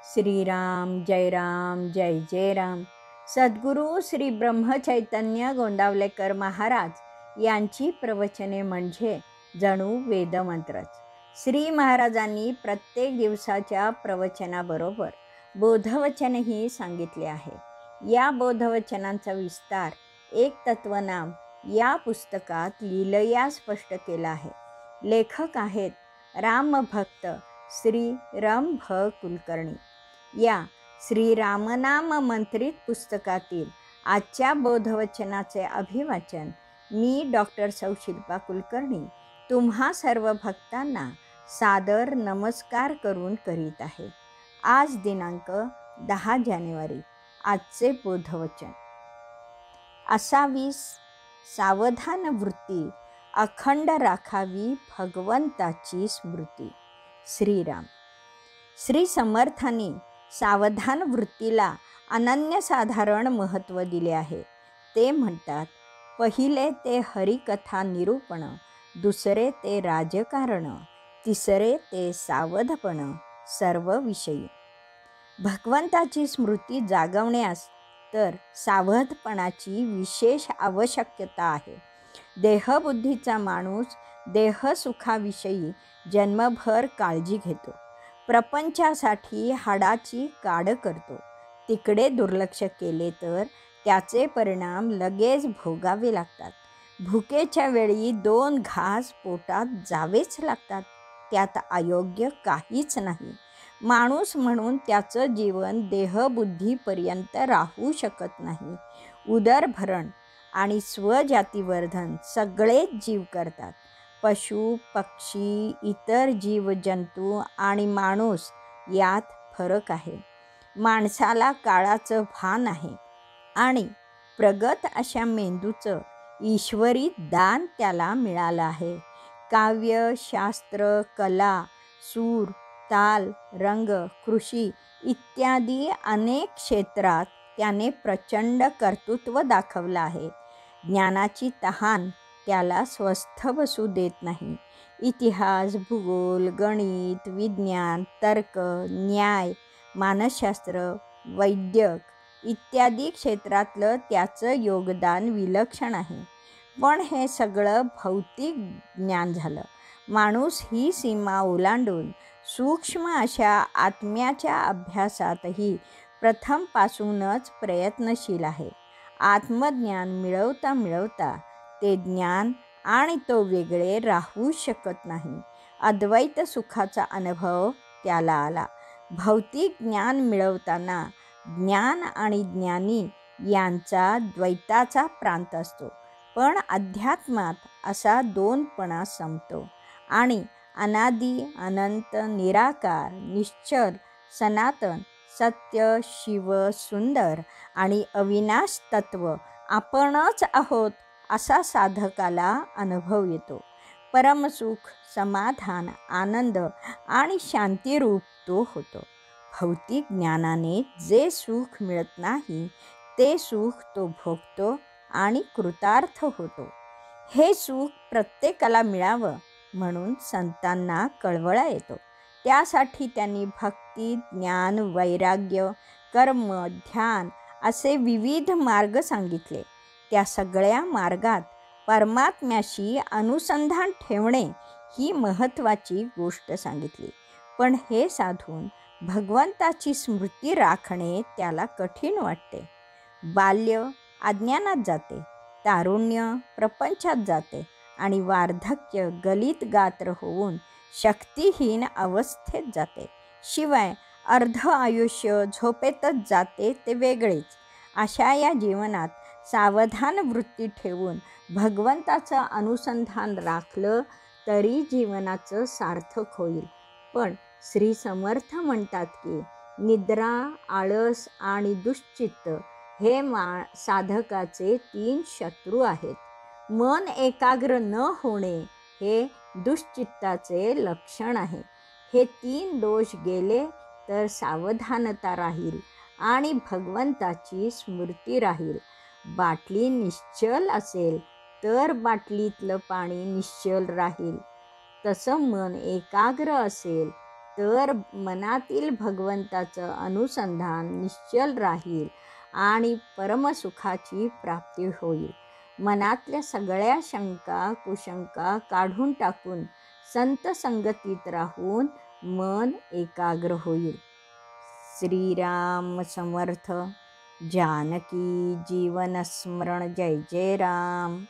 श्रीराम जय राम जय जय राम. सद्गुरू श्री ब्रह्मचैतन्य गोंदावलेकर महाराज यांची प्रवचने म्हणजे जणू वेदमंत्रच. श्री महाराजांनी प्रत्येक दिवसाच्या प्रवचनाबरोबर बोधवचनही सांगितले आहे. या बोधवचनांचा विस्तार एक तत्वनाम या पुस्तकात लीलया स्पष्ट केला आहे. लेखक आहेत रामभक्त श्री रम भ कुलकर्णी. या श्री रामनाम मंत्रित पुस्तकातील आजच्या बोधवचनाचे अभिवाचन मी डॉक्टर सौ शिल्पा कुलकर्णी तुम्हा सर्व भक्तांना सादर नमस्कार करून करीत आहे. आज दिनांक 10 जानेवारी. आजचे बोधवचन. असावी सावधान वृत्ती, अखंड राखावी भगवंताची स्मृती. श्रीराम. श्री समर्थांनी सावधान वृत्तीला अनन्यसाधारण महत्त्व दिले आहे. ते म्हणतात, पहिले ते हरिकथा निरूपण, दुसरे ते राजकारण, तिसरे ते सावधपण सर्व विषयी. भगवंताची स्मृती जागवण्यास तर सावधपणाची विशेष आवश्यकता आहे. देहबुद्धीचा माणूस देहसुखाविषयी जन्मभर काळजी घेतो. प्रपंचासाठी हाडाची काड करतो. तिकडे दुर्लक्ष केले तर त्याचे परिणाम लगेच भोगावे लागतात. भुकेच्या वेळी 2 घास पोटात जावेच लागतात. त्यात अयोग्य काहीच नाही. माणूस म्हणून त्याचं जीवन देहबुद्धीपर्यंत राहू शकत नाही. उदरभरण आणि स्वजातीवर्धन सगळेच जीव करतात. पशु, पक्षी, इतर जीवजंतू आणि माणूस यात फरक आहे. माणसाला काळाचं भान आहे आणि प्रगत अशा मेंदूचं ईश्वरी दान त्याला मिळालं आहे. काव्य, शास्त्र, कला, सूर, ताल, रंग, कृषी इत्यादी अनेक क्षेत्रात त्याने प्रचंड कर्तृत्व दाखवलं आहे. ज्ञानाची तहान त्याला स्वस्थ बसू देत नाही. इतिहास, भूगोल, गणित, विज्ञान, तर्क, न्याय, मानसशास्त्र, वैद्यक इत्यादी क्षेत्रातलं त्याचं योगदान विलक्षण आहे. पण हे सगळं भौतिक ज्ञान झालं. माणूस ही सीमा ओलांडून सूक्ष्म अशा आत्म्याच्या अभ्यासातही प्रथमपासूनच प्रयत्नशील आहे. आत्मज्ञान मिळवता मिळवता ते ज्ञान आणि तो वेगळे राहू शकत नाही. अद्वैत सुखाचा अनुभव त्याला आला. भौतिक ज्ञान मिळवताना ज्ञान आणि ज्ञानी यांचा द्वैताचा प्रांत असतो. पण अध्यात्मात असा दोनपणा संपतो आणि अनादी, अनंत, निराकार, निश्चल, सनातन, सत्य, शिव, सुंदर आणि अविनाश तत्व आपणच आहोत असा साधकाला अनुभव येतो. परमसुख, समाधान, आनंद आणि शांतिरूप तो होतो. भौतिक ज्ञानाने जे सुख मिळत नाही ते सुख तो भोगतो आणि कृतार्थ होतो. हे सुख प्रत्येकाला मिळावं म्हणून संतांना कळवळा येतो. त्यासाठी त्यांनी भक्ती, ज्ञान, वैराग्य, कर्म, ध्यान असे विविध मार्ग सांगितले. त्या सगळ्या मार्गात परमात्म्याशी अनुसंधान ठेवणे ही महत्त्वाची गोष्ट सांगितली. पण हे साधून भगवंताची स्मृती राखणे त्याला कठीण वाटते. बाल्य अज्ञानात जाते, तारुण्य प्रपंचात जाते आणि वार्धक्य गलित गात्र होऊन शक्तिहीन अवस्थेत जाते. शिवाय अर्ध आयुष्य झोपेतच जाते ते वेगळेच. अशा या जीवनात सावधान वृत्ती ठेवून भगवंताचं अनुसंधान राखलं तरी जीवनाचं सार्थक होईल. पण श्री समर्थ म्हणतात की निद्रा, आळस आणि दुश्चित्त हे साधकाचे 3 शत्रू आहेत. मन एकाग्र न होणे हे दुश्चित्ताचे लक्षण आहे. हे 3 दोष गेले तर सावधानता राहील आणि भगवंताची स्मृती राहील. बाटली निश्चल असेल तर बाटलीतलं पाणी निश्चल राहील. तसं मन एकाग्र असेल तर मनातील भगवंताचं अनुसंधान निश्चल राहील आणि परमसुखाची प्राप्ती होईल. मनातल्या सगळ्या शंका कुशंका काढून टाकून संत संगतीत राहून मन एकाग्र होईल. श्रीराम समर्थ. जानकी जीवन स्मरण. जय जय राम.